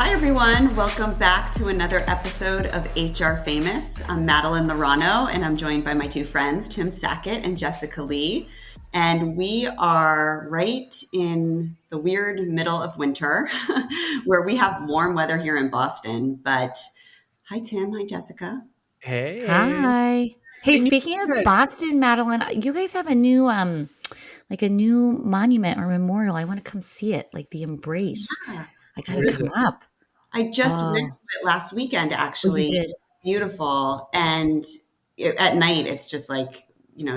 Hi, everyone. Welcome back to another episode of HR Famous. I'm Madeline Laurano, and I'm joined by my two friends, Tim Sackett and Jessica Lee. And we are right in the weird middle of winter where we have warm weather here in Boston. But hi, Tim. Hi, Jessica. Hey. Hi. Hey, Didn't you speaking of get Boston, Madeline, you guys have a new like a new monument or memorial. I want to come see it, like the Embrace. Yeah. I gotta What is come it? up. I just went Oh, to it last weekend, oh, you actually. did. Beautiful. And at night, it's just like,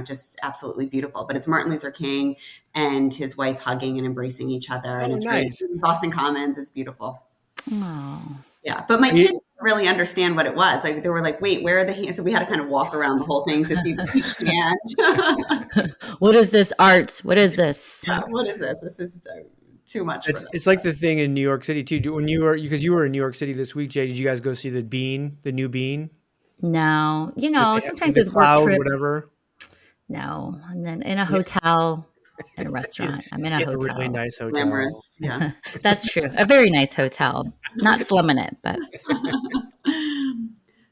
just absolutely beautiful. But it's Martin Luther King and his wife hugging and embracing each other. And Oh, it's right nice. in Boston Commons. It's beautiful. Oh. Yeah. But my Are you, kids didn't really understand what it was. Like, they were like, wait, where are the hands? So we had to kind of walk around the whole thing to see each hand. What is this art? What is this? What is this? This is too much for them. it's like the thing in New York City too. When you were because you were in New York City this week, Jay, did you guys go see the new Bean No, that they have in sometimes the with work cloud, trips, whatever? no. And then in a Yeah, hotel and a yeah, restaurant. I'm in a yeah, a really hotel. nice hotel. Glamorous. Yeah. That's true. A very nice hotel. Not slumming it, but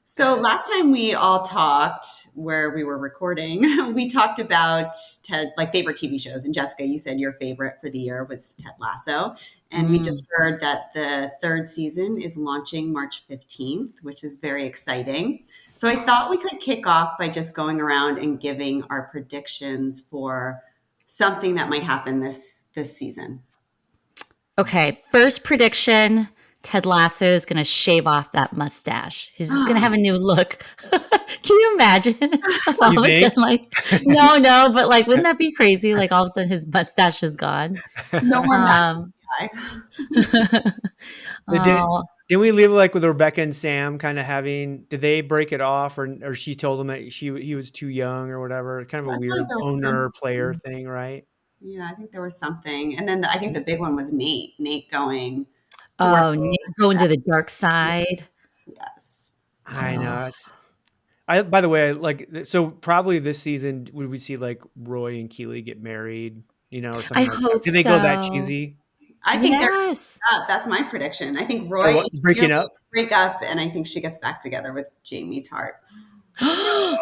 So last time we all talked, where we were recording, we talked about Ted, like favorite TV shows. And Jessica, you said your favorite for the year was Ted Lasso. And we mm, just heard that the third season is launching March 15th, which is very exciting. So I thought we could kick off by just going around and giving our predictions for something that might happen this season. okay, first prediction, Ted Lasso is gonna shave off that mustache. He's just gonna have a new look. Can you imagine if You all of a think? sudden, like, no, but like, wouldn't that be crazy? Like, all of a sudden, his mustache is gone. No more Matt Um, guy. So oh, didn't we leave like with Rebecca and Sam kind of having? Did they break it off, or she told him that he was too young or whatever? Kind of a I feel like weird there was owner player something. thing, right? Yeah, I think there was something. And then I think the big one was Nate. Nate going to work oh, with Nick going to the Jess. dark side. Yes. I Oh, know. By the way, like, so probably this season, would we see like Roy and Keely get married, or I something like that? hope Do they go that so. cheesy? I think they're Yes. that's my prediction. I think Or Roy what? and Breaking Keely up? break up, and I think she gets back together with Jamie Tart. No.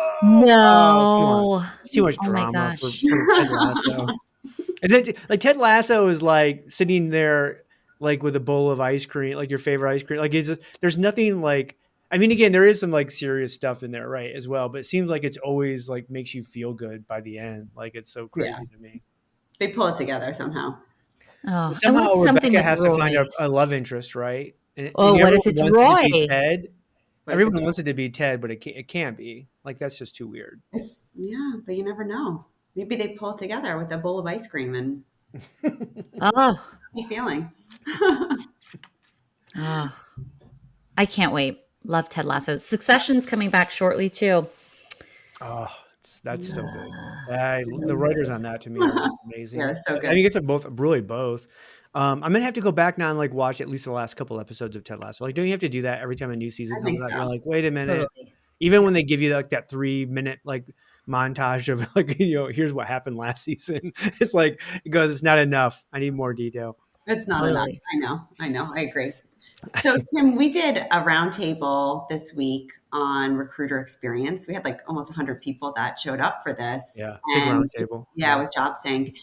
Oh, come on. No. It's too much Oh my drama gosh. for Ted Lasso. And then, like, Ted Lasso is like sitting there, like, with a bowl of ice cream, like your favorite ice cream. Like, there's nothing like, I mean, again, there is some like serious stuff in there, right, as well. But it seems like it's always like makes you feel good by the end. Like, it's so Yeah, crazy to me. they pull it together somehow. Oh, I want Somehow something Rebecca with has to find Roy. a love interest, right? And Oh, what everyone if it's wants it to be Roy? Ted. What if Everyone wants it to be Ted, but it can't be. Like, that's just too weird. yeah, but you never know. Maybe they pull it together with a bowl of ice cream and Oh, be feeling. oh, I can't wait. Love Ted Lasso. Succession's coming back shortly too. Oh, that's so good. So The writers good. on that to me are just They're amazing. so I good. think it's both, really both. I'm gonna have to go back now and like watch at least the last couple episodes of Ted Lasso. Like, don't you have to do that every time a new season I think comes out? You're so. like, wait a minute. Totally. Even Yeah, when they give you like that 3 minute like montage of like here's what happened last season, it's like it goes, it's not enough. I need more detail. it's not enough. Totally. I know. I know. I agree. So, Tim, we did a roundtable this week on recruiter experience. We had like almost 100 people that showed up for this. Yeah, big And round table. yeah, Yeah. with JobSync.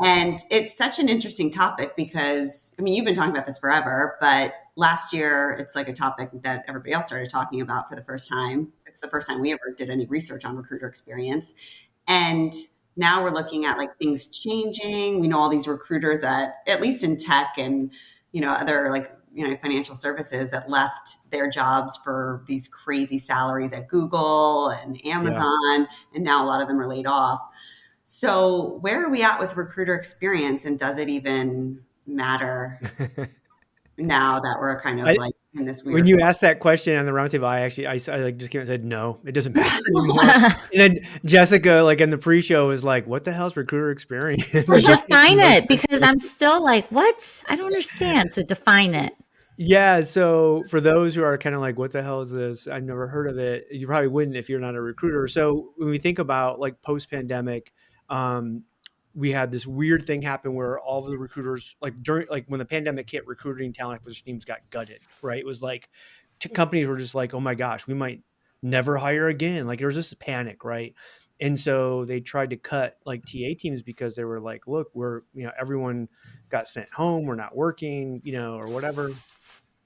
And it's such an interesting topic because, I mean, you've been talking about this forever, but last year it's like a topic that everybody else started talking about for the first time. It's the first time we ever did any research on recruiter experience. And now we're looking at like things changing. We know all these recruiters that, at least in tech and, other like, financial services that left their jobs for these crazy salaries at Google and Yeah. Amazon. And now a lot of them are laid off. So where are we at with recruiter experience? And does it even matter now that we're kind of I, like in this when weird you place? asked that question on the roundtable, I like just came and said no, it doesn't matter anymore. And then Jessica, like in the pre-show, was like, "What the hell's recruiter experience?" So Like, this makes define no it sense because to I'm still like, what? I don't understand. So define it. Yeah, so for those who are kind of like, what the hell is this? I've never heard of it. You probably wouldn't if you're not a recruiter. So when we think about like post-pandemic, um, we had this weird thing happen where all of the recruiters, like during, like when the pandemic hit, recruiting talent acquisition teams got gutted, right? It was like companies were just like, oh my gosh, we might never hire again. Like there was this panic, right? And so they tried to cut like TA teams because they were like, look, we're, everyone got sent home, we're not working, or whatever.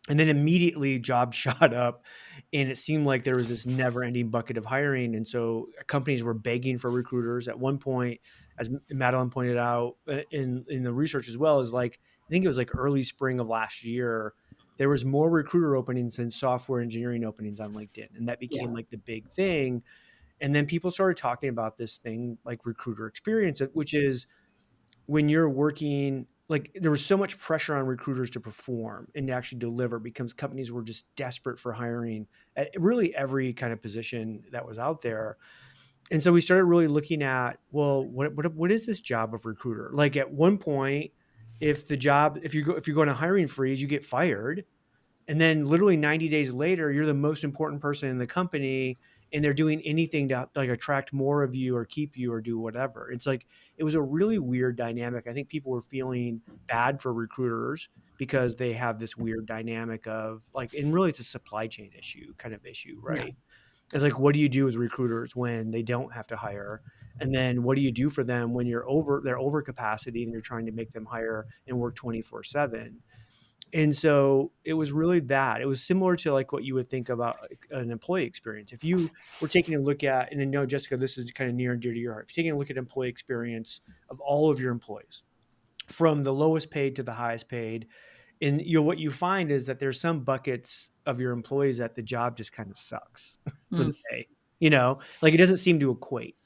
And then immediately jobs shot up, and it seemed like there was this never ending bucket of hiring. And so companies were begging for recruiters. At one point, as Madeline pointed out in the research as well, is like, I think it was like early spring of last year, there was more recruiter openings than software engineering openings on LinkedIn. And that became Yeah. like the big thing. And then people started talking about this thing like recruiter experience, which is when you're working, like there was so much pressure on recruiters to perform and to actually deliver because companies were just desperate for hiring at really every kind of position that was out there. And so we started really looking at, well, what is this job of recruiter? Like at one point, if you go on a hiring freeze, you get fired. And then literally 90 days later, you're the most important person in the company and they're doing anything to like attract more of you or keep you or do whatever. It's like, it was a really weird dynamic. I think people were feeling bad for recruiters because they have this weird dynamic of like, and really it's a supply chain issue, Yeah. right? It's like, what do you do with recruiters when they don't have to hire? And then what do you do for them when they're over capacity and you're trying to make them hire and work 24/7? And so it was really that. It was similar to like what you would think about like, an employee experience. If you were taking a look at, and I know, Jessica, this is kind of near and dear to your heart. If you're taking a look at employee experience of all of your employees, from the lowest paid to the highest paid, and what you find is that there's some buckets of your employees that the job just kind of sucks for the Mm. day. Like it doesn't seem to equate.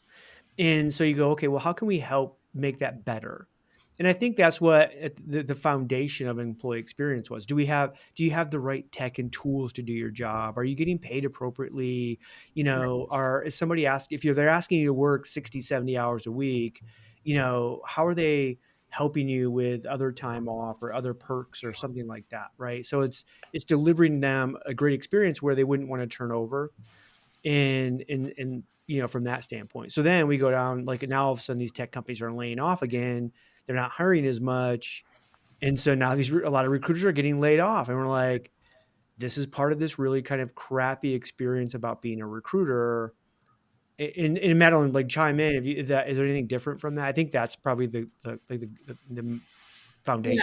And so you go, okay, well, how can we help make that better? And I think that's what the foundation of employee experience was. Do you have the right tech and tools to do your job? Are you getting paid appropriately? Is somebody asking, if they're asking you to work 60, 70 hours a week, how are they helping you with other time off or other perks or something like that? Right. So it's delivering them a great experience where they wouldn't want to turn over and from that standpoint. So then we go down, like now all of a sudden these tech companies are laying off again. They're not hiring as much. And so now a lot of recruiters are getting laid off, and we're like, this is part of this really kind of crappy experience about being a recruiter. And Madeline, like chime in. Is there anything different from that? I think that's probably the Yeah, foundation.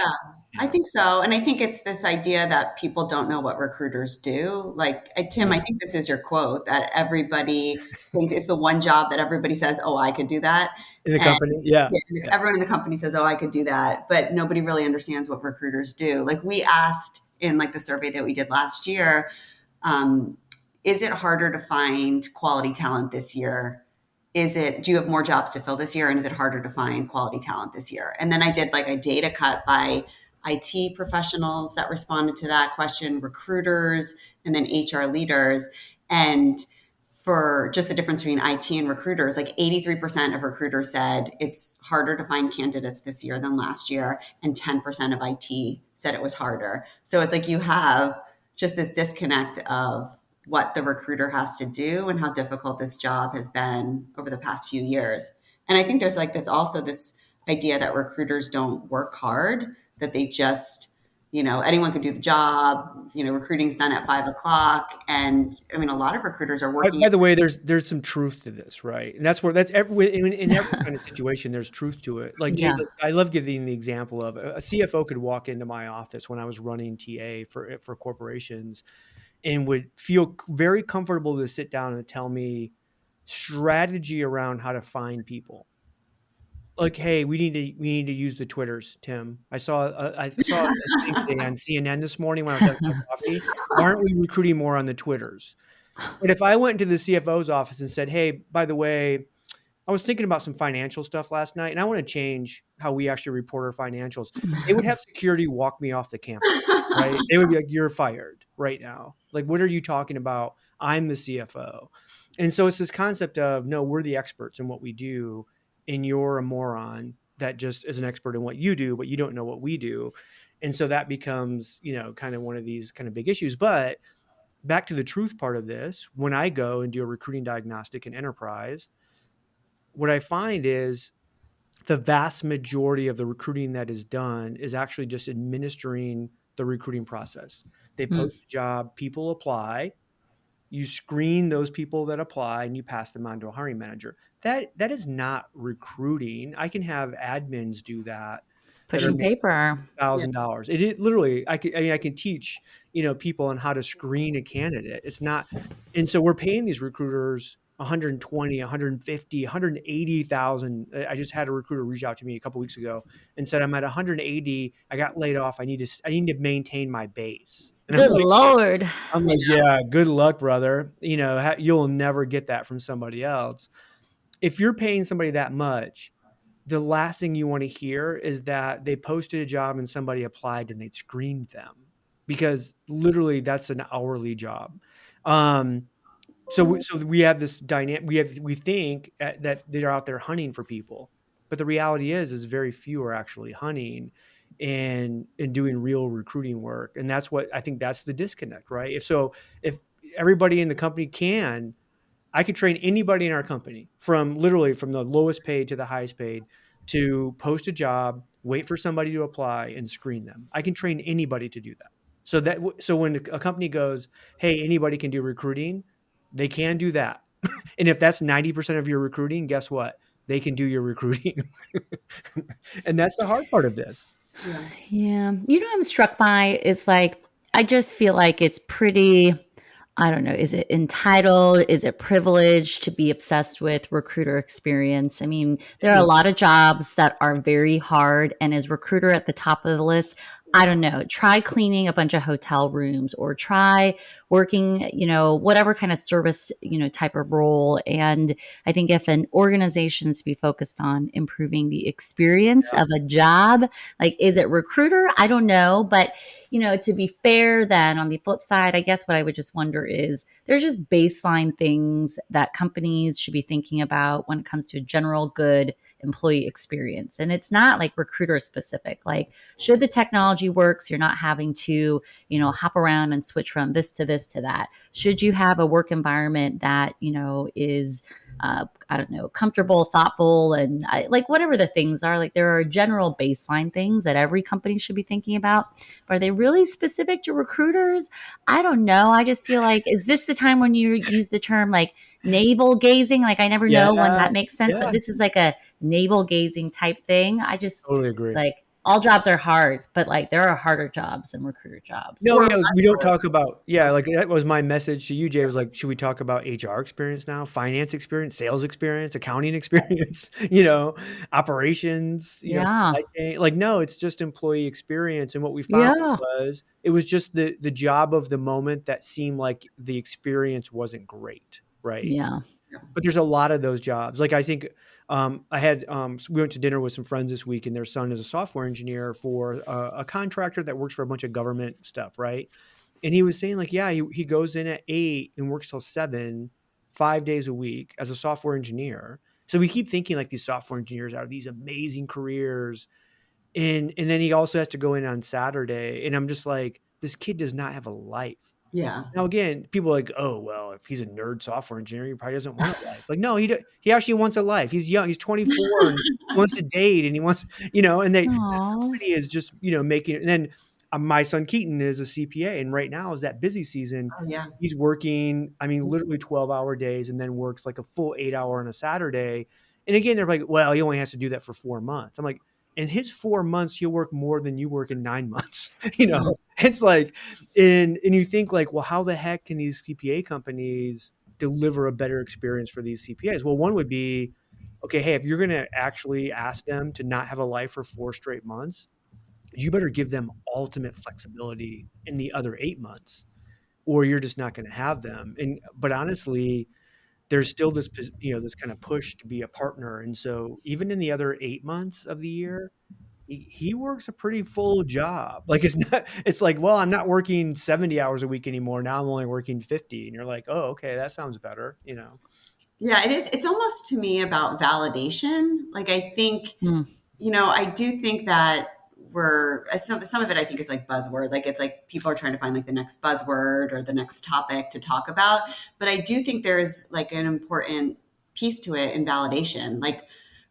I Yeah. think so. And I think it's this idea that people don't know what recruiters do. Like, Tim, I Yeah. think this is your quote that everybody thinks it's the one job that everybody says, oh, I could do that. In the And company. Yeah. yeah, Yeah. everyone in the company says, oh, I could do that. But nobody really understands what recruiters do. Like, we asked in like the survey that we did last year, um, is it harder to find quality talent this year? Do you have more jobs to fill this year? And is it harder to find quality talent this year? And then I did like a data cut by IT professionals that responded to that question, recruiters, and then HR leaders. And for just the difference between IT and recruiters, like 83% of recruiters said it's harder to find candidates this year than last year. And 10% of IT said it was harder. So it's like you have just this disconnect of what the recruiter has to do and how difficult this job has been over the past few years. And I think there's like this idea that recruiters don't work hard, that they just, anyone could do the job. Recruiting's done at 5 o'clock. And I mean, a lot of recruiters are working. By the way, there's some truth to this, right? And in every kind of situation, there's truth to it. Like Yeah. I love giving the example of a CFO could walk into my office when I was running TA for corporations, and would feel very comfortable to sit down and tell me strategy around how to find people. Like, hey, we need to use the Twitters, Tim. I saw a thing today on CNN this morning when I was having my coffee. Why aren't we recruiting more on the Twitters? But if I went into the CFO's office and said, hey, by the way, I was thinking about some financial stuff last night and I want to change how we actually report our financials, they would have security walk me off the campus, right? They would be like, you're fired right now. Like, what are you talking about? I'm the CFO. And so it's this concept of, no, we're the experts in what we do, and you're a moron that just is an expert in what you do, but you don't know what we do. And so that becomes, kind of one of these kind of big issues. But back to the truth part of this, when I go and do a recruiting diagnostic in enterprise, what I find is the vast majority of the recruiting that is done is actually just administering the recruiting process. They Hmm. post a job, people apply, you screen those people that apply, and you pass them on to a hiring manager. That is not recruiting. I can have admins do that It's that are pushing making paper. Yeah. $1,000. It literally, I can teach, people on how to screen a candidate. It's not, and so we're paying these recruiters 120, 150, 180,000. I just had a recruiter reach out to me a couple weeks ago and said, I'm at 180. I got laid off. I need to maintain my base. And Good Lord. I'm like, yeah, good luck, brother. You'll never get that from somebody else. If you're paying somebody that much, the last thing you want to hear is that they posted a job and somebody applied and they screened them, because literally that's an hourly job. So we have this dynamic. We think that they're out there hunting for people, but the reality is very few are actually hunting and doing real recruiting work. And that's what I think, that's the disconnect, right? If everybody in the company I could train anybody in our company, from literally from the lowest paid to the highest paid, to post a job, wait for somebody to apply, and screen them. I can train anybody to do that. So when a company goes, hey, anybody can do recruiting, they can do that. And if that's 90% of your recruiting, guess what? They can do your recruiting. And that's the hard part of this. Yeah. Yeah. You know what I'm struck by is like, I just feel like it's pretty, I don't know, is it entitled? Is it privileged to be obsessed with recruiter experience? I mean, there are a lot of jobs that are very hard. And as recruiter at the top of the list, I don't know, try cleaning a bunch of hotel rooms or try working, whatever kind of service, type of role. And I think if an organization is to be focused on improving the experience of a job, like, is it recruiter? I don't know. But, to be fair, then on the flip side, I guess what I would just wonder is there's just baseline things that companies should be thinking about when it comes to a general good employee experience. And it's not like recruiter specific. Like, should the technology work so you're not having to, hop around and switch from this to this to that? Should you have a work environment that, is I don't know, comfortable, thoughtful, and like whatever the things are. Like, there are general baseline things that every company should be thinking about. But are they really specific to recruiters? I don't know. I just feel like, is this the time when you use the term like navel gazing? Like, I never Yeah. know when that makes sense, Yeah. but this is like a navel gazing type thing. Totally agree. It's like, all jobs are hard, but like there are harder jobs than recruiter jobs. No, yeah, we don't talk about, like that was my message to you, Jay, was like, should we talk about HR experience now, finance experience, sales experience, accounting experience, operations, Yeah. supply chain? Like, no, it's just employee experience. And what we found Yeah. was it was just the job of the moment that seemed like the experience wasn't great, right? Yeah. But there's a lot of those jobs. Like, I think we went to dinner with some friends this week, and their son is a software engineer for a contractor that works for a bunch of government stuff, right? And he was saying, like, yeah, he goes in at 8 and works till 7, 5 days a week as a software engineer. So we keep thinking like these software engineers are these amazing careers, and then he also has to go in on Saturday, and I'm just like, this kid does not have a life. Yeah. Now, again, people are like, oh, well, if he's a nerd software engineer, he probably doesn't want a life. Like, no, he actually wants a life. He's young. He's 24 and he wants to date, and he wants, and this Aww. company is just, making it. And then my son Keaton is a CPA, and right now is that busy season. Oh, yeah. He's working, literally 12-hour days, and then works like a full 8-hour on a Saturday. And again, they're like, well, he only has to do that for 4 months. I'm like, in his 4 months, he'll work more than you work in 9 months. It's like, and you think like, well, how the heck can these CPA companies deliver a better experience for these CPAs? Well, one would be, okay, hey, if you're going to actually ask them to not have a life for 4 straight months, you better give them ultimate flexibility in the other 8 months, or you're just not going to have them. But honestly, there's still this, this kind of push to be a partner. And so even in the other 8 months of the year, he works a pretty full job. Like, it's like, well, I'm not working 70 hours a week anymore. Now I'm only working 50. And you're like, oh, okay, that sounds better, Yeah, it is. It's almost to me about validation. Like, I think, Mm. I do think that some of it I think is like buzzword. Like, it's like people are trying to find like the next buzzword or the next topic to talk about. But I do think there's like an important piece to it in validation. Like,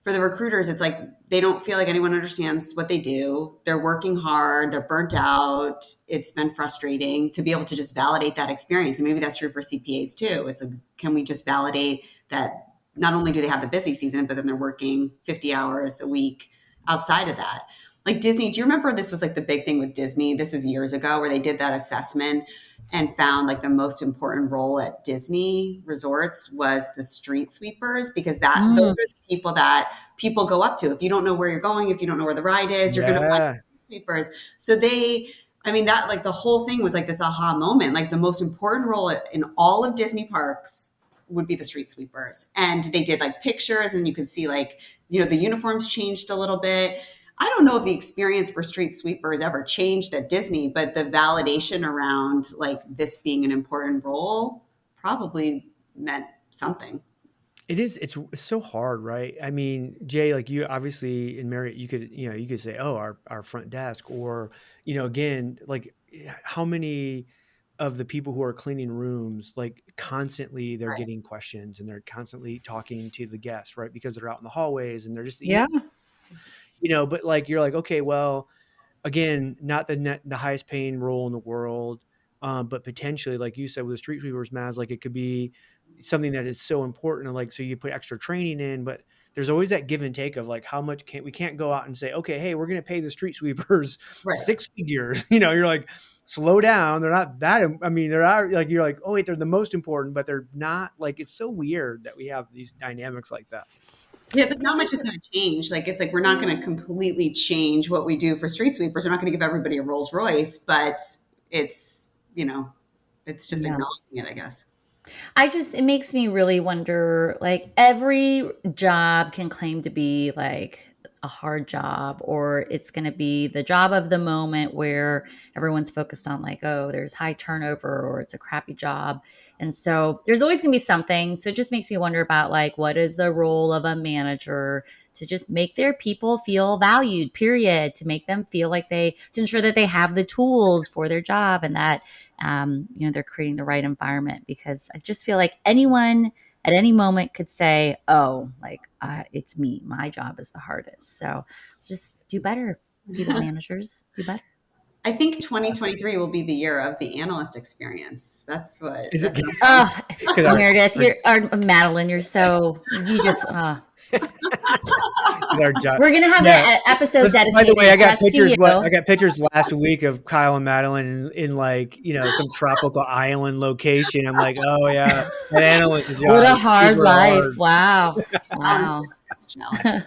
for the recruiters, it's like they don't feel like anyone understands what they do. They're working hard, they're burnt out. It's been frustrating to be able to just validate that experience. And maybe that's true for CPAs too. It's like, can we just validate that not only do they have the busy season, but then they're working 50 hours a week outside of that? Like Disney, do you remember this was like the big thing with Disney? This is years ago where they did that assessment and found like the most important role at Disney resorts was the street sweepers, because that those Mm, are the people that people go up to. If you don't know where you're going, if you don't know where the ride is, you're going to find Yeah. street sweepers. So I mean, that like the whole thing was like this aha moment. Like the most important role in all of Disney parks would be the street sweepers. And they did like pictures, and you could see like, the uniforms changed a little bit. I don't know if the experience for street sweepers ever changed at Disney, but the validation around like this being an important role probably meant something. It is. It's so hard, right? I mean, Jay, like you obviously in Marriott, you could say, oh, our front desk, or, again, like how many of the people who are cleaning rooms, like constantly they're Right. getting questions and they're constantly talking to the guests, right? Because they're out in the hallways and they're just yeah. but like you're like, okay, well, again, not the highest paying role in the world, but potentially, like you said, with the street sweepers, Maz, like it could be something that is so important, and like so you put extra training in, but there's always that give and take of like how much we can't go out and say, okay, hey, we're going to pay the street sweepers Right. six figures. You're like, slow down. They're not that. I mean, they're not like you're like, oh wait, they're the most important, but they're not. Like it's so weird that we have these dynamics like that. Yeah, it's like not much is going to change. Like it's like we're not going to completely change what we do for street sweepers. We're not going to give everybody a Rolls Royce, but it's it's just Yeah. acknowledging it, I guess. It makes me really wonder, like every job can claim to be like a hard job, or it's going to be the job of the moment where everyone's focused on like, oh, there's high turnover or it's a crappy job. And so there's always going to be something. So it just makes me wonder about like, what is the role of a manager to just make their people feel valued, period, to make them feel like to ensure that they have the tools for their job, and that they're creating the right environment, because I just feel like anyone at any moment could say, oh, like it's me, my job is the hardest. So just do better, people managers, do better. I think 2023 will be the year of the analyst experience. That's Is it? what I'm Oh, Because Meredith, Madeline, you just, our job. we're going to have Yeah. an episode By the dedicated way, I got just to pictures. you. I got pictures last week of Kyle and Madeline in like some tropical island location. I'm like, oh yeah, that analyst's What job a is hard super life. hard. Wow. volunteer. Wow. That's challenging.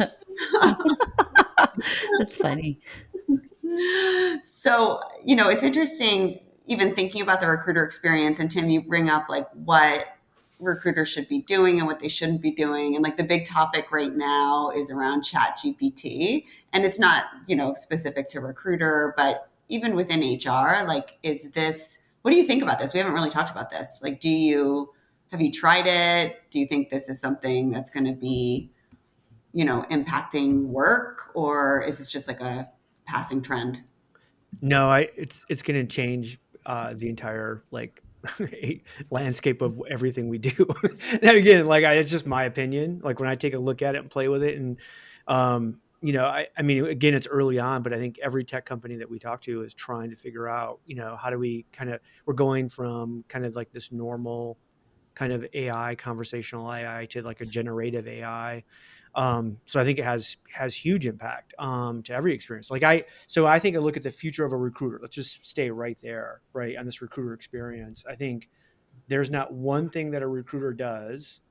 That's funny. So, it's interesting even thinking about the recruiter experience. And Tim, you bring up like what recruiters should be doing and what they shouldn't be doing. And like the big topic right now is around Chat GPT. And it's not, specific to recruiter, but even within HR, like, what do you think about this? We haven't really talked about this. Like, have you tried it? Do you think this is something that's going to be, impacting work, or is this just like a passing trend? No, it's going to change the entire like landscape of everything we do. Now again, like it's just my opinion. Like when I take a look at it and play with it, and I mean, again, it's early on, but I think every tech company that we talk to is trying to figure out, how do we we're going from kind of like this normal kind of AI, conversational AI, to like a generative AI. So I think it has huge impact to every experience. So I think I look at the future of a recruiter. Let's just stay right there, right on this recruiter experience. I think there's not one thing that a recruiter does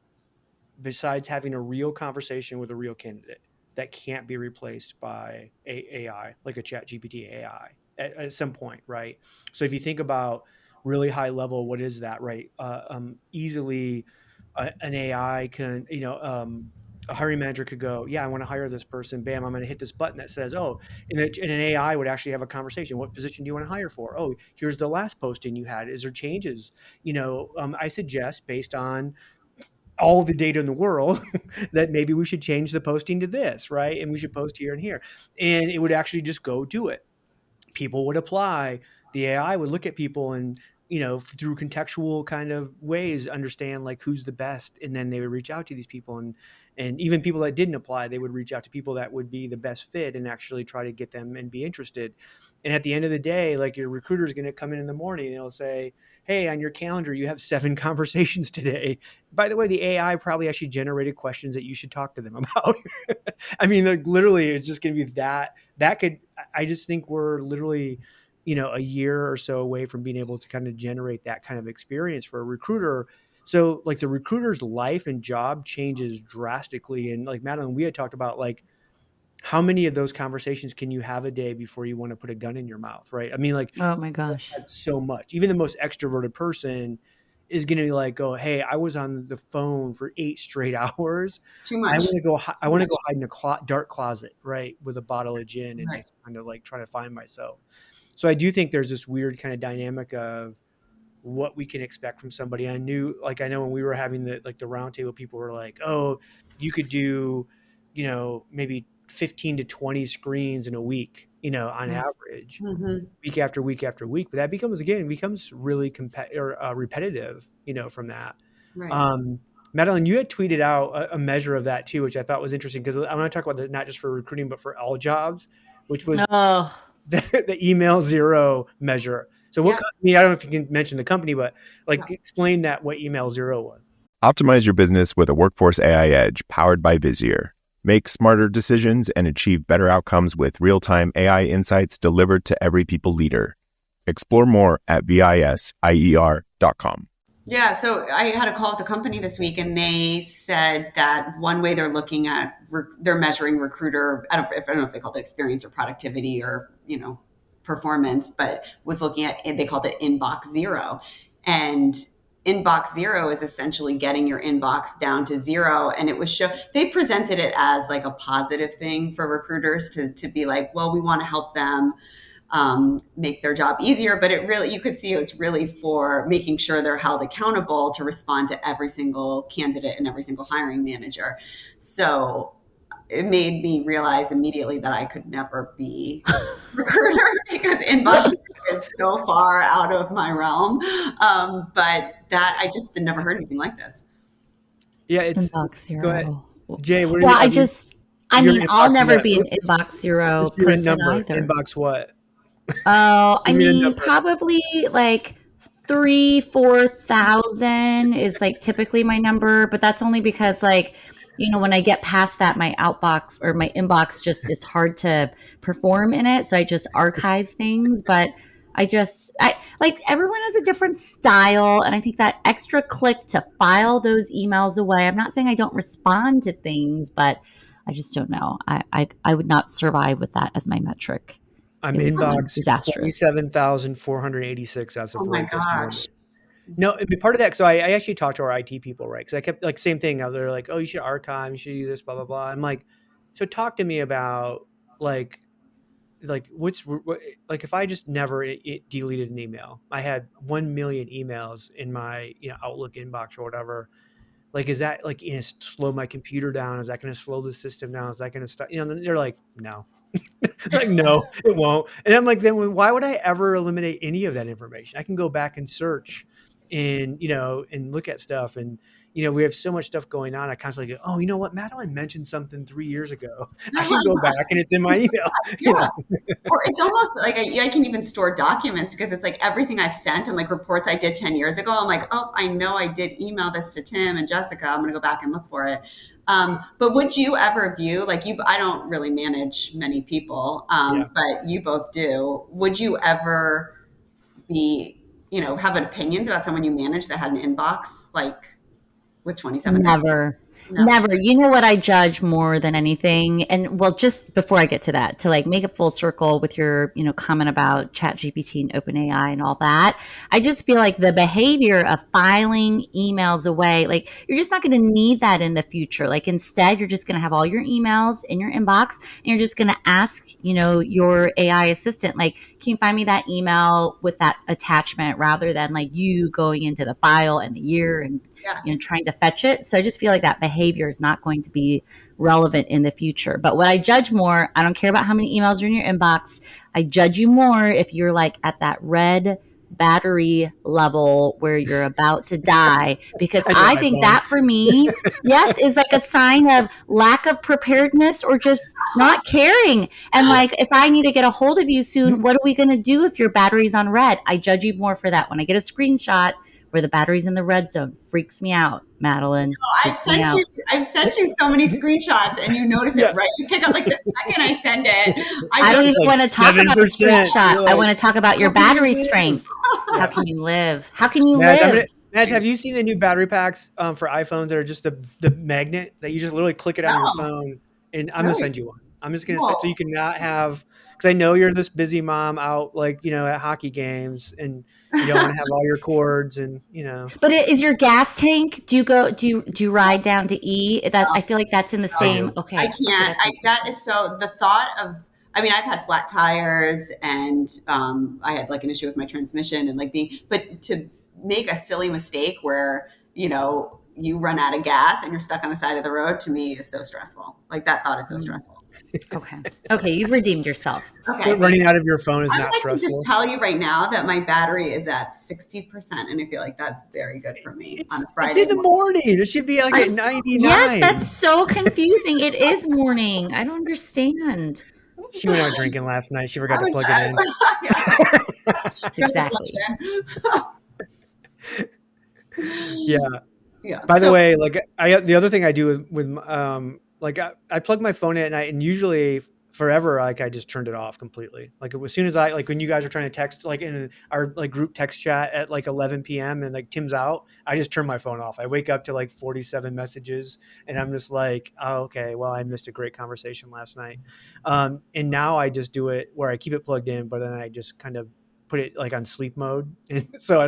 besides having a real conversation with a real candidate that can't be replaced by AI, like a Chat GPT AI at some point, right? So if you think about really high level, what is that, right? Easily, an AI can, a hiring manager could go, yeah, I want to hire this person. Bam, I'm going to hit this button that says, oh, and an AI would actually have a conversation. What position do you want to hire for? Oh, here's the last posting you had. Is there changes? I suggest based on all the data in the world that maybe we should change the posting to this, right? And we should post here and here. And it would actually just go do it. People would apply. The AI would look at people and, through contextual kind of ways, understand like who's the best. And then they would reach out to these people And even people that didn't apply, they would reach out to people that would be the best fit and actually try to get them and be interested. And at the end of the day, like your recruiter is going to come in the morning and they'll say, hey, on your calendar, you have 7 conversations today. By the way, the AI probably actually generated questions that you should talk to them about. I mean, like, literally, it's just going to be that could, I just think we're literally, a year or so away from being able to kind of generate that kind of experience for a recruiter. So like the recruiter's life and job changes drastically. And like Madeline, we had talked about like, how many of those conversations can you have a day before you want to put a gun in your mouth, right? I mean, like, Oh my gosh. that's so much. Even the most extroverted person is going to be like, "Oh, hey, I was on the phone for 8 straight hours. Too I much. want to go. I want to go hide in a dark closet, right, with a bottle of gin and Right. just kind of like try to find myself." So I do think there's this weird kind of dynamic of what we can expect from somebody. I know when we were having the roundtable, people were like, "Oh, you could do, maybe 15 to 20 screens in a week, on average, Mm-hmm. week after week after week." But that becomes really repetitive, from that. Right. Um, Madeline, you had tweeted out a measure of that too, which I thought was interesting because I want to talk about that not just for recruiting, but for all jobs, which was Oh, the email zero measure. So what Yeah. company, I don't know if you can mention the company, but Yeah. explain that what email zero was. Optimize your business with a workforce AI edge powered by Vizier. Make smarter decisions and achieve better outcomes with real-time AI insights delivered to every people leader. Explore more at visier.com. Yeah, so I had a call with the company this week, and they said that one way they're looking at, they're measuring recruiter, I don't know if they called it experience or productivity or, performance, but was looking at, they called it inbox zero. And inbox zero is essentially getting your inbox down to zero. And it was they presented it as like a positive thing for recruiters to be like, well, we want to help them make their job easier. But you could see it was really for making sure they're held accountable to respond to every single candidate and every single hiring manager. So it made me realize immediately that I could never be a recruiter because inbox is so far out of my realm. But that I just never heard anything like this. Yeah, it's inbox go ahead, zero. Jay. What Well, you're in I'll inbox never what? be an inbox zero Just give me a person number. either. Inbox what? Oh, Give me a number. probably like 3,000-4,000 is like typically my number, but that's only because when I get past that, my outbox or my inbox just it's hard to perform in it, so I just archive things. But I like everyone has a different style, and I think that extra click to file those emails away. I'm not saying I don't respond to things, but I just don't know. I would not survive with that as my metric. I'm It would be inbox disastrous. 27,486 as of Oh my right this morning. gosh. No, it'd be part of that. So I actually talked to our IT people, right? Because I kept like same thing. They're like, "Oh, you should archive, you should do this, blah blah blah." I'm like, so talk to me about like like if I just never deleted an email, I had 1 million emails in my Outlook inbox or whatever. Like, is that like going to slow my computer down? Is that going to slow the system down? Is that going to stop? They're like, no. Like, no, it won't. And I'm like, then why would I ever eliminate any of that information? I can go back and search and, and look at stuff. And, we have so much stuff going on. I constantly go, oh, you know what? Madeline mentioned something 3 years ago. I can go back and it's in my email. Yeah. Or it's almost like I can even store documents because it's like everything I've sent and like reports I did 10 years ago. I'm like, oh, I know I did email this to Tim and Jessica. I'm going to go back and look for it. But would you ever view, I don't really manage many people, but you both do. Would you ever have opinions about someone you manage that had an inbox with 27,000? Never. No. Never. You know what I judge more than anything? And well, just before I get to that, to make a full circle with your, comment about Chat GPT and OpenAI and all that, I just feel like the behavior of filing emails away, you're just not going to need that in the future. Instead, you're just going to have all your emails in your inbox and you're just going to ask, your AI assistant, can you find me that email with that attachment rather than you going into the file and the year and Yes. trying to fetch it. So I just feel like that behavior is not going to be relevant in the future. But what I judge more, I don't care about how many emails are in your inbox. I judge you more if you're at that red battery level where you're about to die, because I know I my think phone. that for me, yes, is like a sign of lack of preparedness or just not caring. And like, if I need to get a hold of you soon, what are we going to do if your battery's on red? I judge you more for that. When I get a screenshot where the battery's in the red zone, freaks me out, Madeline. Freaks me out. I've sent you so many screenshots, and you notice Yeah. it, right? You pick up like the second I send it. I don't even like want to talk about the 7%. screenshot. You're I like, want to talk about your how can you battery live? strength. Yeah. How can you live? How can you Mads, live? Mads, have you seen the new battery packs for iPhones that are just the magnet that you just literally click it on your No, phone? And I'm gonna really? send you one. I'm just gonna say so you Whoa. cannot have, because I know you're this busy mom out like at hockey games, and you don't want to have all your cords and But is your gas tank? Do you go? Do you ride down to E? That I feel like that's in the I same. do. I Okay, okay, can't. that's That is so. The thought of. I mean, I've had flat tires, and I had like an issue with my transmission, and like being. But to make a silly mistake where you run out of gas and you're stuck on the side of the road, to me is so stressful. Like that thought is so stressful. okay. Okay, you've redeemed yourself. Okay, Running out of your phone is I would not like to just stressful. tell you right now that my battery is at 60%, and I feel like that's very good for me on a It's Friday in the morning. It should be like at 99. Yes, that's so confusing. It is morning. I don't understand. She went out drinking last night. She forgot I to was, plug it in. That's exactly. Yeah. Yeah. By the So way, like the other thing I do with like I plug my phone in at night, and usually forever, like I just turned it off completely. Like as soon as like when you guys are trying to text, like in our like group text chat at like 11 p.m. and like Tim's out, I just turn my phone off. I wake up to like 47 messages, and I'm just like, oh, okay, well, I missed a great conversation last night. And now I just do it where I keep it plugged in, but then I just kind of put it like on sleep mode, and so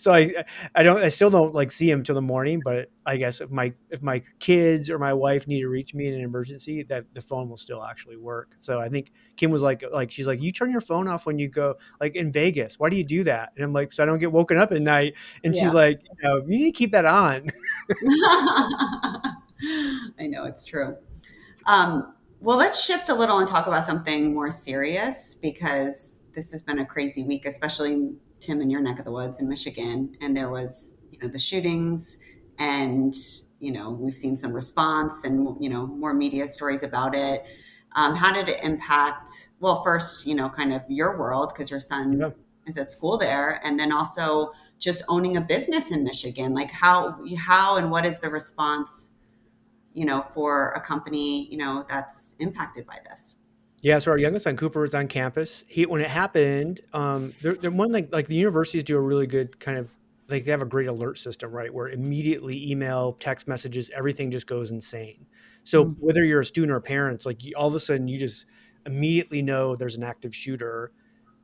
I still don't like see him till the morning. But I guess if my kids or my wife need to reach me in an emergency, that the phone will still actually work. So I think Kim was like she's like, you turn your phone off when you go like in Vegas. Why do you do that? And I'm like, so I don't get woken up at night. And she's yeah. like, you need to keep that on. I know it's true. Well, let's shift a little and talk about something more serious, because this has been a crazy week, especially Tim in your neck of the woods in Michigan. And there was, the shootings, and, we've seen some response and, more media stories about it. How did it impact, well, first, kind of your world, because your son Yeah. is at school there, and then also just owning a business in Michigan? Like how and what is the response, for a company, that's impacted by this? Yeah, so our youngest son Cooper was on campus. When it happened, they're one like the universities do a really good kind of like they have a great alert system, right? Where immediately email, text messages, everything just goes insane. So whether you're a student or parents, like all of a sudden you just immediately know there's an active shooter.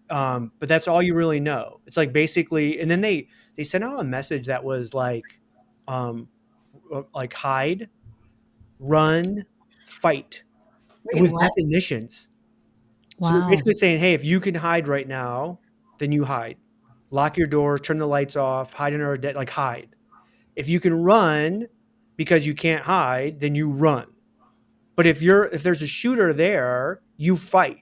But that's all you really know. It's like basically, and then they sent out a message that was um, like hide, run, fight Wait, with what? definitions. So they're Wow. basically saying, hey, if you can hide right now, then you hide. Lock your door, turn the lights off, hide under a desk, like hide. If you can run because you can't hide, then you run. But if there's a shooter there, you fight.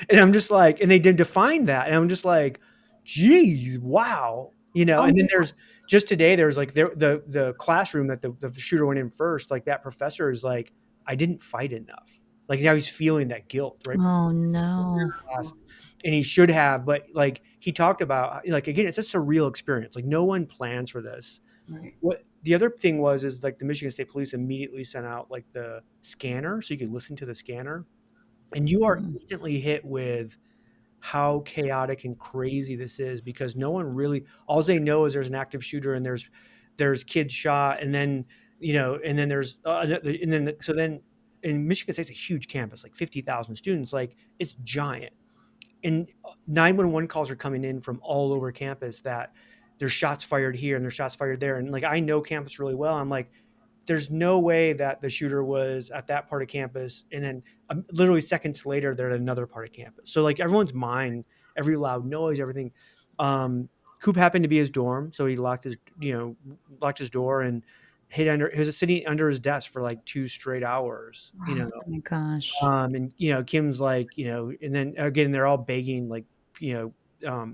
And I'm just like, and they did define that. And I'm just like, geez, wow. Oh, And then there's just today, there's like the classroom that the shooter went in first, like that professor is like, I didn't fight enough. Like now he's feeling that guilt, right? Oh no. Class. And he should have, but like he talked about, like again, it's a surreal experience. Like no one plans for this. right. What the other thing is like the Michigan State Police immediately sent out like the scanner so you could listen to the scanner, and you are instantly hit with how chaotic and crazy this is, because no one really, all they know is there's an active shooter and there's kids shot, and then and then there's and then so then in Michigan State's a huge campus, like 50,000 students, like it's giant. And 911 calls are coming in from all over campus that there's shots fired here and there's shots fired there. And like, I know campus really well. I'm like, there's no way that the shooter was at that part of campus. And then literally seconds later, they're at another part of campus. So like everyone's mind, every loud noise, everything. Coop happened to be his dorm. So he locked his door and he was sitting under his desk for like 2 straight hours, Oh my gosh. and Kim's like, and then again, they're all begging, like,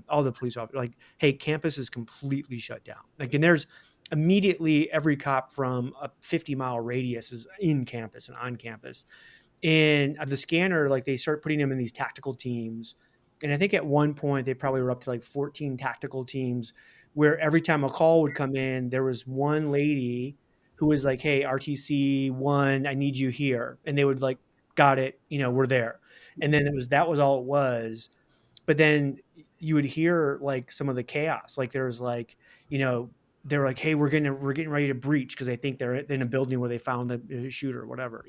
all the police officers, like, hey, campus is completely shut down. Like, and there's immediately every cop from a 50-mile radius is in campus and on campus. And the scanner, like, they start putting them in these tactical teams. And I think at one point they probably were up to like 14 tactical teams, where every time a call would come in, there was one lady who was like, hey, RTC 1, I need you here. And they would like, got it, we're there. And then that was all it was. But then you would hear like some of the chaos. Like there was like, they're like, hey, we're getting ready to breach because they think they're in a building where they found the shooter or whatever.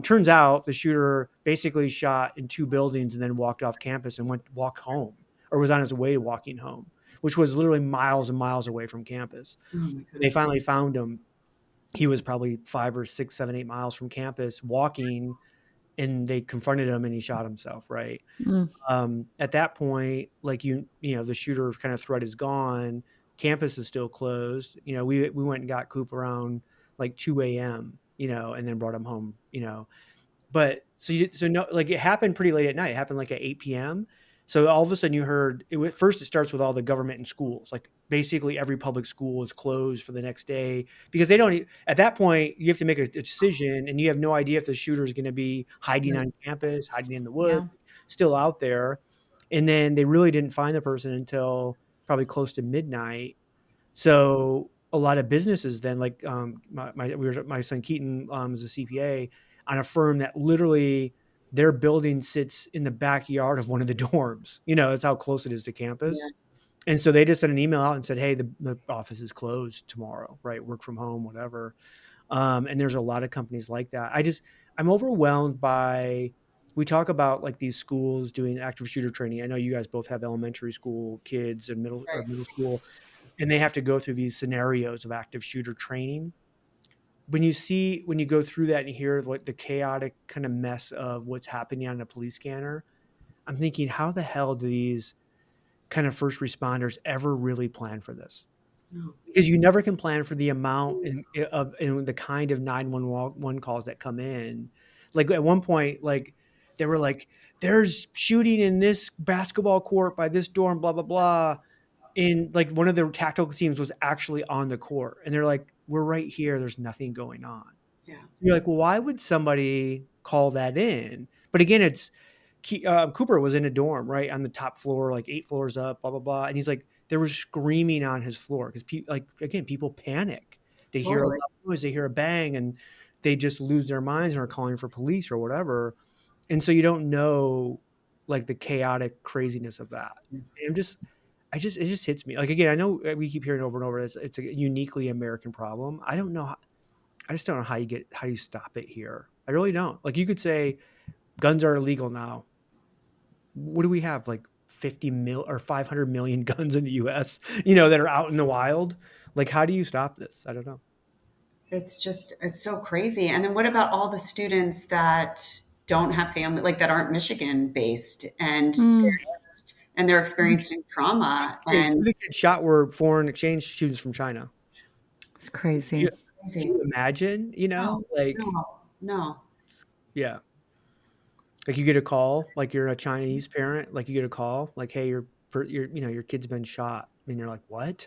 Turns out the shooter basically shot in 2 buildings and then walked off campus and walked home, or was on his way walking home, which was literally miles and miles away from campus. Oh my When they God. finally found him, he was probably 5 or 6, 7, 8 miles from campus walking, and they confronted him and he shot himself. Right. Mm. At that point, like, the shooter kind of threat is gone. Campus is still closed. We went and got Coop around like 2 a.m., and then brought him home, but so no, like, it happened pretty late at night. It happened like at 8 p.m. So all of a sudden you heard it. First, it starts with all the government and schools. Like basically every public school is closed for the next day because they don't. At that point, you have to make a decision, and you have no idea if the shooter is going to be hiding on campus, hiding in the woods, Yeah. still out there. And then they really didn't find the person until probably close to midnight. So a lot of businesses then, like, my son Keaton is a CPA on a firm that literally their building sits in the backyard of one of the dorms. That's how close it is to campus. Yeah. And so they just sent an email out and said, hey, the office is closed tomorrow, right? Work from home, whatever. And there's a lot of companies like that. I'm overwhelmed by, we talk about like these schools doing active shooter training. I know you guys both have elementary school kids and middle school, and they have to go through these scenarios of active shooter training. When you go through that and you hear like the chaotic kind of mess of what's happening on a police scanner, I'm thinking, how the hell do these kind of first responders ever really plan for this? No. Because you never can plan for the amount of the kind of 911 calls that come in. Like at one point, like they were like, there's shooting in this basketball court by this dorm, blah, blah, blah. And like one of the tactical teams was actually on the court, and they're like, we're right here. There's nothing going on. Yeah. You're like, well, why would somebody call that in? But again, it's Cooper was in a dorm, right, on the top floor, like 8 floors up, blah, blah, blah. And he's like, they were screaming on his floor because people panic. They hear a Totally. loud noise, they hear a bang, and they just lose their minds and are calling for police or whatever. And so you don't know like the chaotic craziness of that. Yeah. And it just hits me. Like, again, I know we keep hearing over and over, it's a uniquely American problem. I just don't know how you stop it here. I really don't. Like, you could say guns are illegal now. What do we have? Like 50 mil or 500 million guns in the US, that are out in the wild. Like, how do you stop this? I don't know. It's so crazy. And then what about all the students that don't have family, like that aren't Michigan based, and Mm. they're experiencing trauma and The kids shot were foreign exchange students from China. It's crazy. Can crazy. you imagine, No, like, no. yeah. Like, you get a call, like you're a Chinese parent, like you get a call, like, hey, your kid's been shot. And you're like, what?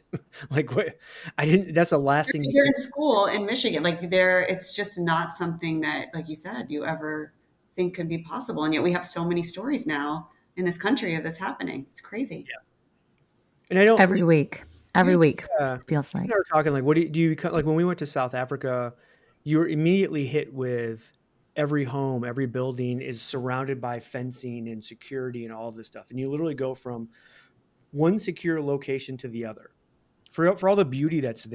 Like, what? That's the last thing. They're in school in Michigan. Like it's just not something that, like you said, you ever think could be possible. And yet we have so many stories now in this country of this happening. It's crazy. Yeah. And I don't, Every week feels we like. were talking, like, what do you like when we went to South Africa, you were immediately hit with every home, every building is surrounded by fencing and security and all of this stuff. And you literally go from one secure location to the other. For all the beauty that's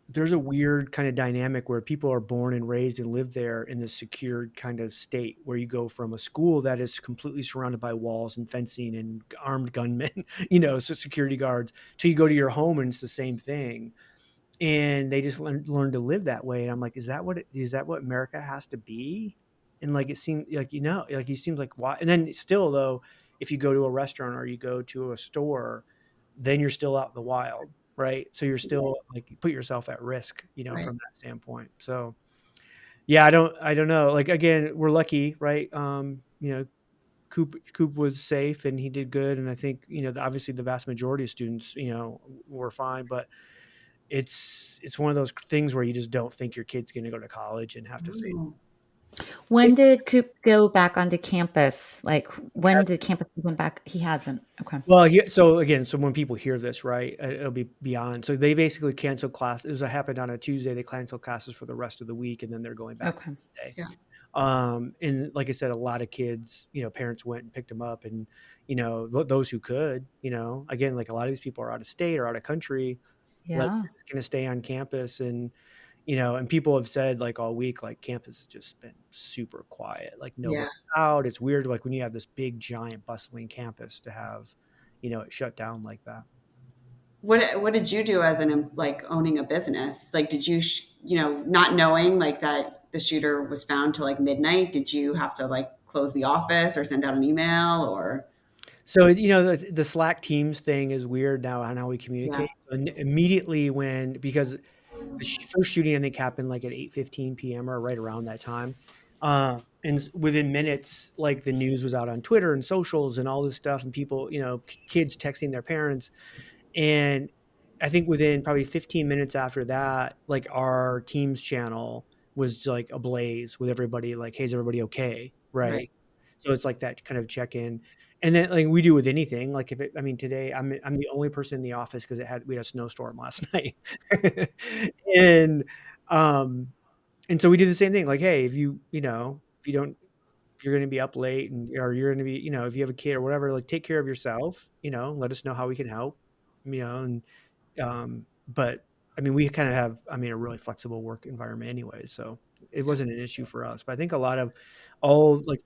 there's a weird kind of dynamic where people are born and raised and live there in this secured kind of state, where you go from a school that is completely surrounded by walls and fencing and armed gunmen, so security guards, till you go to your home and it's the same thing. And they just learn to live that way. And I'm like, is that what America has to be? And like, it seemed like, like, he seems like, why? And then still though, if you go to a restaurant or you go to a store, then you're still out in the wild, right? So you're still like, you put yourself at risk, Right. from that standpoint. So yeah, I don't know. Like, again, we're lucky, right? Coop was safe and he did good. And I think, obviously the vast majority of students, were fine, but it's one of those things where you just don't think your kid's going to go to college and have to face. Oh. When did Coop go back onto campus? Like, when did campus open back? He hasn't. Okay. Well, so when people hear this, right, it'll be beyond. So they basically canceled class. It happened on a Tuesday. They canceled classes for the rest of the week, and then they're going back Okay. today. Yeah. And like I said, a lot of kids, parents went and picked them up, and those who could, again, like a lot of these people are out of state or out of country, like Yeah. they're just going to stay on campus, and and people have said like all week, like campus has just been super quiet, like nobody's out. It's weird, like when you have this big, giant, bustling campus to have, it shut down like that. What did you do as like owning a business? Like, did you, not knowing like that the shooter was found till like midnight, did you have to like close the office or send out an email or? So, the Slack Teams thing is weird now on how we communicate. Yeah. So immediately because the first shooting, I think, happened like at 8:15 p.m. or right around that time. And within minutes, like the news was out on Twitter and socials and all this stuff, and people, kids texting their parents. And I think within probably 15 minutes after that, like our Teams channel was like ablaze with everybody like, hey, is everybody okay? Right. Right. So it's like that kind of check in. And then like we do with anything, like today I'm the only person in the office because we had a snowstorm last night. and and so we did the same thing. Like, hey, if you don't, if you're going to be up late or you're going to be, if you have a kid or whatever, like take care of yourself, let us know how we can help, and, but I mean, we kind of have, a really flexible work environment anyway. So it wasn't an issue for us, but I think a lot of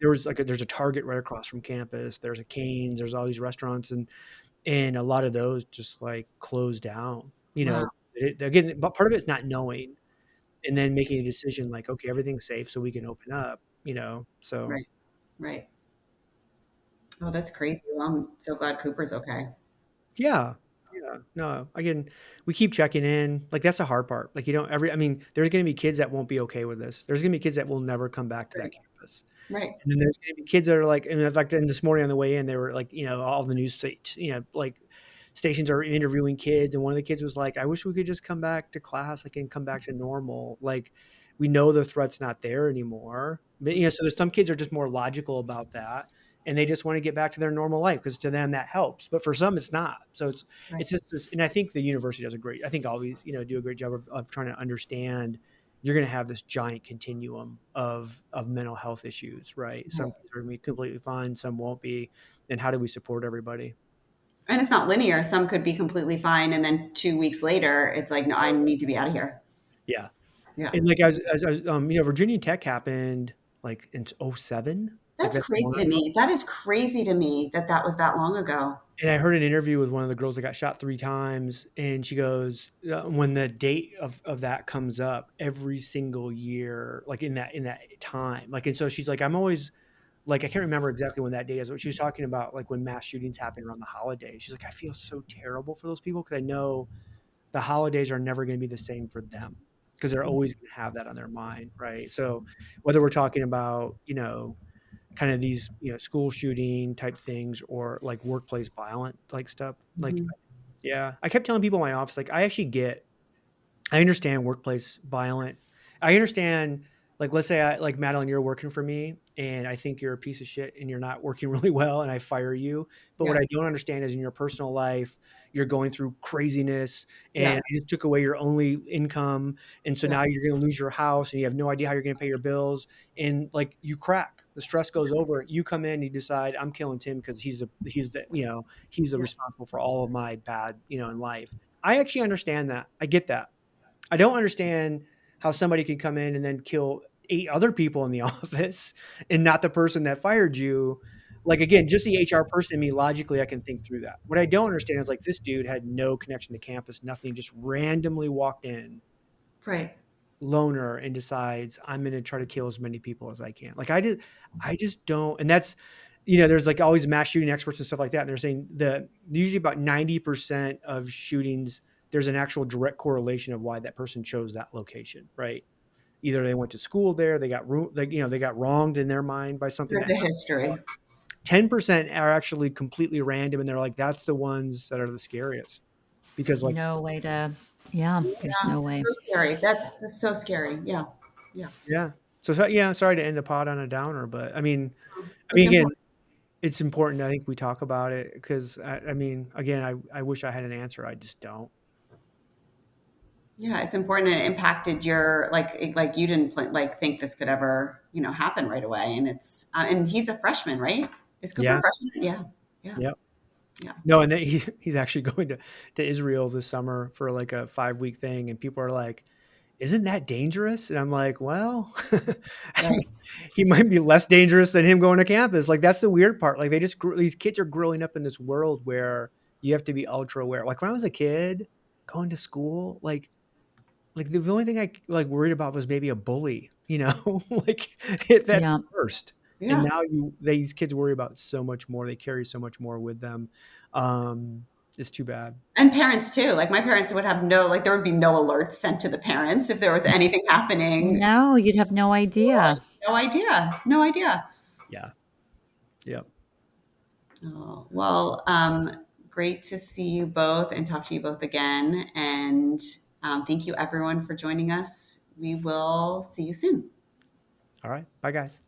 there's a Target right across from campus. There's a Cane's, there's all these restaurants and a lot of those just like closed down, Wow. again, but part of it's not knowing and then making a decision like, okay, everything's safe so we can open up, so. Right. Right. Oh, that's crazy. Well, I'm so glad Cooper's okay. Yeah. Yeah. No, again, we keep checking in. Like that's the hard part. Like there's going to be kids that won't be okay with this. There's going to be kids that will never come back to that Right. campus. Right. And then there's going to be kids that are like, and in fact, and this morning on the way in, they were like, all the news, like stations are interviewing kids. And one of the kids was like, I wish we could just come back to class, like, and come back to normal. Like we know the threat's not there anymore. But, so there's some kids are just more logical about that. And they just want to get back to their normal life because to them that helps. But for some, it's not. So Right. it's just this, and I think the university does I think always, do a great job of trying to understand you're going to have this giant continuum of mental health issues, right? Some kids are going to be completely fine, some won't be. And how do we support everybody? And it's not linear. Some could be completely fine. And then 2 weeks later, it's like, no, I need to be out of here. Yeah. Yeah. And like, as Virginia Tech happened like in 2007. That's Like crazy to me. That is crazy to me that was that long ago. And I heard an interview with one of the girls that got shot 3 times. And she goes, when the date of that comes up every single year, like in that time, like, and so she's like, I'm always like, I can't remember exactly when that date is, but she was talking about like when mass shootings happen around the holidays. She's like, I feel so terrible for those people because I know the holidays are never going to be the same for them because they're always going to have that on their mind. Right. So whether we're talking about, kind of these, school shooting type things or like workplace violent like stuff, like, Mhm. yeah, I kept telling people in my office, like, I understand workplace violent. I understand, like, let's say like Madeline, you're working for me and I think you're a piece of shit and you're not working really well and I fire you. But what Yeah. I don't understand is in your personal life, you're going through craziness and Yeah. I just took away your only income. And so Yeah. now you're going to lose your house and you have no idea how you're going to pay your bills. And like you crack, the stress goes over, you come in, you decide I'm killing Tim because he's Yeah. responsible for all of my bad, in life. I actually understand that. I get that. I don't understand how somebody can come in and then kill 8 other people in the office and not the person that fired you. Like, again, just the HR person in me, logically, I can think through that. What I don't understand is like this dude had no connection to campus, nothing, just randomly walked in, Right. loner, and decides I'm going to try to kill as many people as I can. Like I just don't. And that's, there's like always mass shooting experts and stuff like that. And they're saying usually about 90% of shootings, there's an actual direct correlation of why that person chose that location, right? Either they went to school there, they got wronged in their mind by something There's that a history. 10% are actually completely random, and they're like, that's the ones that are the scariest because like No way to, yeah, there's Yeah, no way. so scary. That's so scary. Yeah. Yeah. yeah. So yeah, sorry to end the pod on a downer, but I mean It's again, important. it's important. I think we talk about it because I mean, again, I wish I had an answer. I just don't. Yeah, it's important, and it impacted your like you didn't like think this could ever happen right away, and it's and he's a freshman, right? Is Cooper a Yeah. freshman? Yeah, yeah, Yep. yeah. No, and then he's actually going to Israel this summer for like a 5-week thing, and people are like, "Isn't that dangerous?" And I'm like, "Well, Right. he might be less dangerous than him going to campus." Like that's the weird part. Like these kids are growing up in this world where you have to be ultra aware. Like when I was a kid going to school, like the only thing I like worried about was maybe a bully, like hit that Yeah. first. And Yeah. now these kids worry about so much more. They carry so much more with them. It's too bad. And parents too. Like my parents would have there would be no alerts sent to the parents if there was anything happening. No, you'd have no idea. No idea. No idea. Yeah. Yep. Oh, well, great to see you both and talk to you both again. And thank you everyone for joining us. We will see you soon. All right. Bye guys.